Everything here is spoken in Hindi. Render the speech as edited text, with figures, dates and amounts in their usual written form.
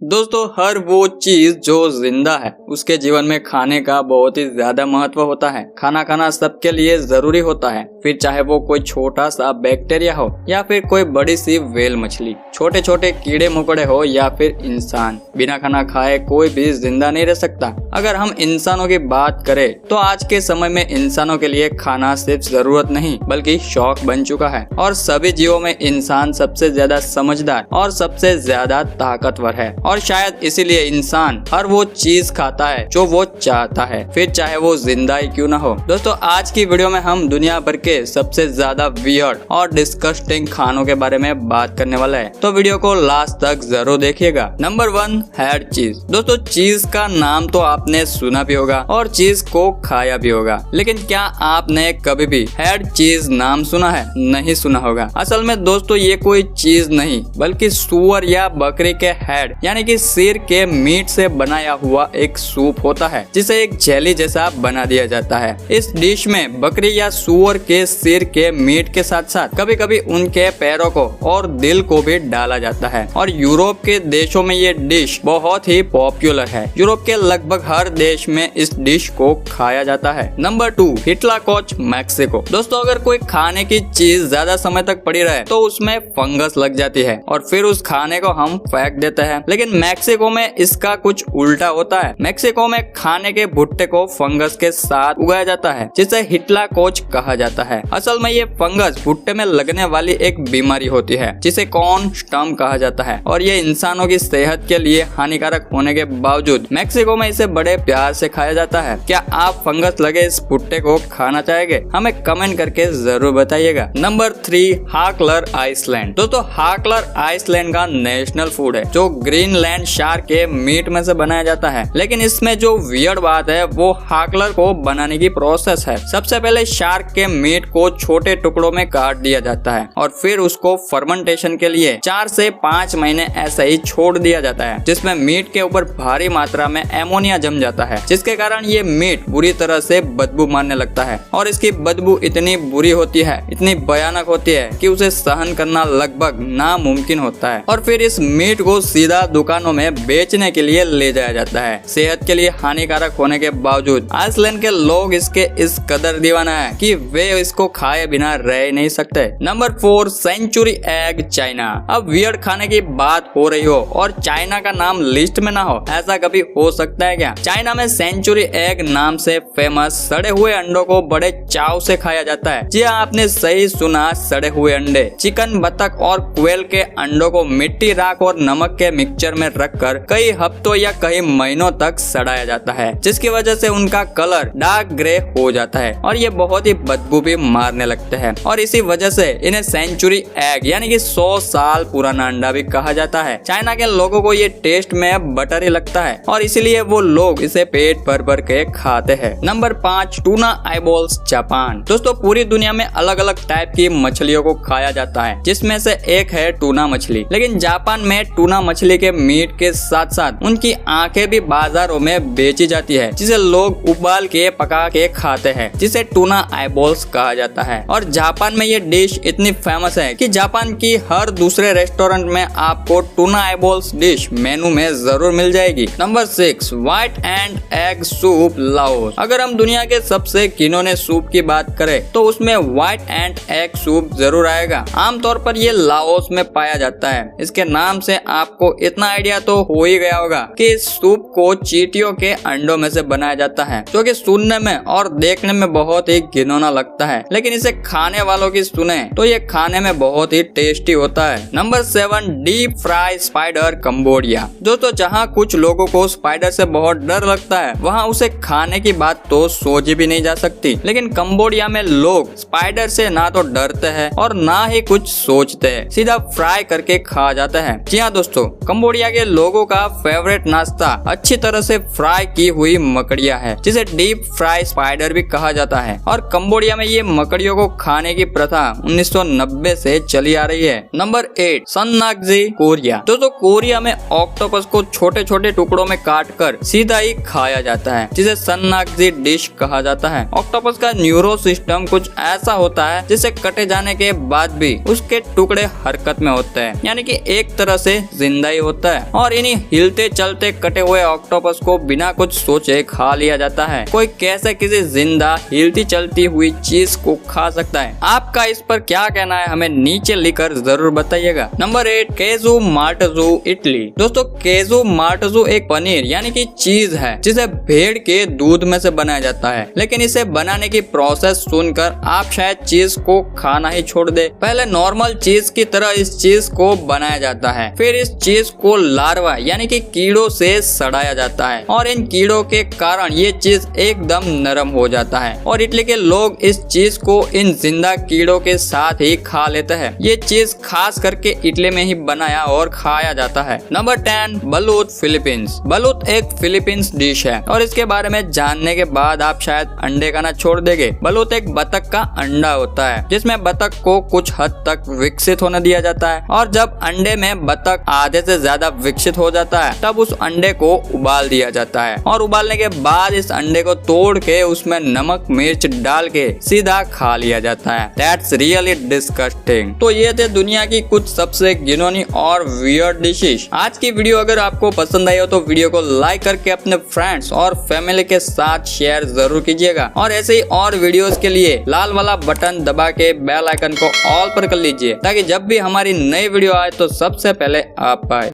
दोस्तों हर वो चीज जो जिंदा है उसके जीवन में खाने का बहुत ही ज्यादा महत्व होता है। खाना खाना सबके लिए जरूरी होता है, फिर चाहे वो कोई छोटा सा बैक्टीरिया हो या फिर कोई बड़ी सी व्हेल मछली, छोटे छोटे कीड़े मकोड़े हो या फिर इंसान। बिना खाना खाए कोई भी जिंदा नहीं रह सकता। अगर हम इंसानों की बात करें तो आज के समय में इंसानों के लिए खाना सिर्फ जरूरत नहीं बल्कि शौक बन चुका है और सभी जीवों में इंसान सबसे ज्यादा समझदार और सबसे ज्यादा ताकतवर है और शायद इसीलिए इंसान हर वो चीज खाता है जो वो चाहता है, फिर चाहे वो जिंदा ही क्यों ना हो। दोस्तों आज की वीडियो में हम दुनिया भर के सबसे ज्यादा वियर्ड और डिस्गस्टिंग खानों के बारे में बात करने वाला है, तो वीडियो को लास्ट तक जरूर देखिएगा। नंबर 1 हेड चीज। दोस्तों चीज का नाम तो आपने सुना भी होगा और चीज को खाया भी होगा, लेकिन क्या आपने कभी भी हेड चीज नाम सुना है? नहीं सुना होगा। असल में दोस्तों ये कोई चीज नहीं बल्कि सुअर या बकरी के हेड यानी कि सिर के मीट से बनाया हुआ एक सूप होता है जिसे एक जेली जैसा बना दिया जाता है। इस डिश में बकरी या सुअर के सिर के मीट के साथ साथ कभी कभी उनके पैरों को और दिल को भी डाला जाता है और यूरोप के देशों में ये डिश बहुत ही पॉपुलर है। यूरोप के लगभग हर देश में इस डिश को खाया जाता है। Number 2 huitlacoche Mexico. दोस्तों अगर कोई खाने की चीज ज्यादा समय तक पड़ी रहे तो उसमें फंगस लग जाती है और फिर उस खाने को हम फेंक देते हैं, लेकिन मैक्सिको में इसका कुछ उल्टा होता है। मैक्सिको में खाने के भुट्टे को फंगस के साथ उगाया जाता है जिसे हिटलाकोच कहा जाता है। असल में ये फंगस भुट्टे में लगने वाली एक बीमारी होती है जिसे कॉर्न स्टम कहा जाता है और ये इंसानों की सेहत के लिए हानिकारक होने के बावजूद मैक्सिको में इसे बड़े प्यार से खाया जाता है। क्या आप फंगस लगे इस भुट्टे को खाना चाहेंगे? हमें कमेंट करके जरूर बताइएगा। Number 3 hakarl Iceland. दोस्तों हाकलर आइसलैंड का नेशनल फूड है जो ग्रीनलैंड शार्क के मीट में से बनाया जाता है, लेकिन इसमें जो वियर्ड बात है वो हाकलर को बनाने की प्रोसेस है। सबसे पहले शार्क के मीट को छोटे टुकड़ों में काट दिया जाता है और फिर उसको फर्मेंटेशन के लिए 4 से 5 महीने ऐसे ही छोड़ दिया जाता है, जिसमें मीट के ऊपर भारी मात्रा में एमोनिया जम जाता है, जिसके कारण ये मीट बुरी तरह से बदबू मारने लगता है और इसकी बदबू इतनी बुरी होती है, इतनी भयानक होती है कि उसे सहन करना लगभग नामुमकिन होता है और फिर इस मीट को सीधा दुकानों में बेचने के लिए ले जाया जाता है। सेहत के लिए हानिकारक होने के बावजूद आइसलैंड के लोग इसके इस कदर दीवाना है कि वे इसको खाए बिना रह नहीं सकते। Number 4 century egg China. अब वियर्ड खाने की बात हो रही हो और चाइना का नाम लिस्ट में ना हो, ऐसा कभी हो सकता है क्या? चाइना में सेंचुरी एग नाम से फेमस सड़े हुए अंडों को बड़े चाव से खाया जाता है। जी हाँ, आपने सही सुना, सड़े हुए अंडे। चिकन, बतख और क्वेल के अंडों को मिट्टी, राख और नमक के मिक्सचर में रखकर कई हफ्तों या कई महीनों तक सड़ाया जाता है, जिसकी वजह से उनका कलर डार्क ग्रे हो जाता है और ये बहुत ही बदबू भी मारने लगते हैं और इसी वजह से इन्हें सेंचुरी एग यानी कि 100 साल पुराना अंडा भी कहा जाता है। चाइना के लोगों को ये टेस्ट में बटरी लगता है और इसीलिए वो लोग इसे पेट भर भर के खाते हैं। Number 5 tuna eyeballs Japan. दोस्तों पूरी दुनिया में अलग अलग टाइप की मछलियों को खाया जाता है, जिसमें से एक है टूना मछली, लेकिन जापान में टूना मछली के मीट के साथ साथ उनकी आंखें भी बाजारों में बेची जाती है, जिसे लोग उबाल के पका के खाते हैं, जिसे टूना आईबॉल्स कहा जाता है। और जापान में ये डिश इतनी फेमस है कि जापान की हर दूसरे रेस्टोरेंट में आपको टूना आईबॉल्स डिश मेनू में जरूर मिल जाएगी। Number 6 white and egg soup Laos. अगर हम दुनिया के सबसे घिनौने सूप की बात करें तो उसमें व्हाइट एंड एग सूप जरूर आएगा। आमतौर पर ये लाओस में पाया जाता है। इसके नाम से आपको इतना आइडिया तो हो ही गया होगा कि इस सूप को चींटियों के अंडों में से बनाया जाता है, जो कि सुनने में और देखने में बहुत ही घिनौना लगता है, लेकिन इसे खाने वालों की सुने तो ये खाने में बहुत ही टेस्टी होता है। Number 7 deep fry spider Cambodia. दोस्तों जहाँ कुछ लोगों को स्पाइडर से बहुत डर लगता है वहाँ उसे खाने की बात तो सोची भी नहीं जा सकती, लेकिन कंबोडिया में लोग स्पाइडर से ना तो डरते हैं और ना ही कुछ सोचते हैं, सीधा फ्राई करके खा जाता है। जी हाँ दोस्तों, कंबोडिया के लोगों का फेवरेट नाश्ता अच्छी तरह से फ्राई की हुई मकड़ियाँ है, जिसे डीप फ्राई स्पाइडर भी कहा जाता है और कंबोडिया में ये मकड़ियों को खाने की प्रथा 1990 से चली आ रही है। Number 8 sannakji Korea. दोस्तों कोरिया में ऑक्टोपस को छोटे छोटे टुकड़ों में काट कर सीधा ही खाया जाता है, जिसे सन्नाक्जी डिश कहा जाता है। ऑक्टोपस का न्यूरो सिस्टम कुछ ऐसा होता है जिसे कटे जाने के बाद भी उसके टुकड़े हरकत में होते हैं, यानी कि एक तरह से जिंदा ही होता जाता है और इन्हीं हिलते चलते कटे हुए ऑक्टोपस को बिना कुछ सोचे खा लिया जाता है। कोई कैसे किसी जिंदा हिलती चलती हुई चीज को खा सकता है? आपका इस पर क्या कहना है, हमें नीचे लिखकर जरूर बताइएगा। Number 8, casu marzu Italy. दोस्तों, केजू मार्टजू एक पनीर यानी कि चीज है जिसे भेड़ के दूध में से बनाया जाता है, लेकिन इसे बनाने की प्रोसेस सुनकर आप शायद चीज को खाना ही छोड़ दे। पहले नॉर्मल चीज की तरह इस चीज को बनाया जाता है, फिर इस चीज को लार्वा यानी कि कीड़ों से सड़ाया जाता है और इन कीड़ों के कारण ये चीज एकदम नरम हो जाता है और इटली के लोग इस चीज को इन जिंदा कीड़ों के साथ ही खा लेते हैं। ये चीज खास करके इटली में ही बनाया और खाया जाता है। Number 10, बलूत Philippines. बलूत एक फिलीपींस डिश है और इसके बारे में जानने के बाद आप शायद अंडे खाना छोड़ देंगे। बलूत एक बतख का अंडा होता है जिसमें बतख को कुछ हद तक विकसित होने दिया जाता है और जब अंडे में बतख आधे से ज्यादा विकसित हो जाता है तब उस अंडे को उबाल दिया जाता है और उबालने के बाद इस अंडे को तोड़ के उसमें नमक मिर्च डाल के सीधा खा लिया जाता है। That's really disgusting। तो ये थे दुनिया की कुछ सबसे घिनौनी और वियर्ड डिशेस। आज की वीडियो अगर आपको पसंद आई हो तो वीडियो को लाइक करके अपने फ्रेंड्स और फैमिली के साथ शेयर जरूर कीजिएगा और ऐसे ही और वीडियोस के लिए लाल वाला बटन दबा के बेल आइकन को ऑल पर कर लीजिए ताकि जब भी हमारी नई वीडियो आए तो सबसे पहले आप पाए।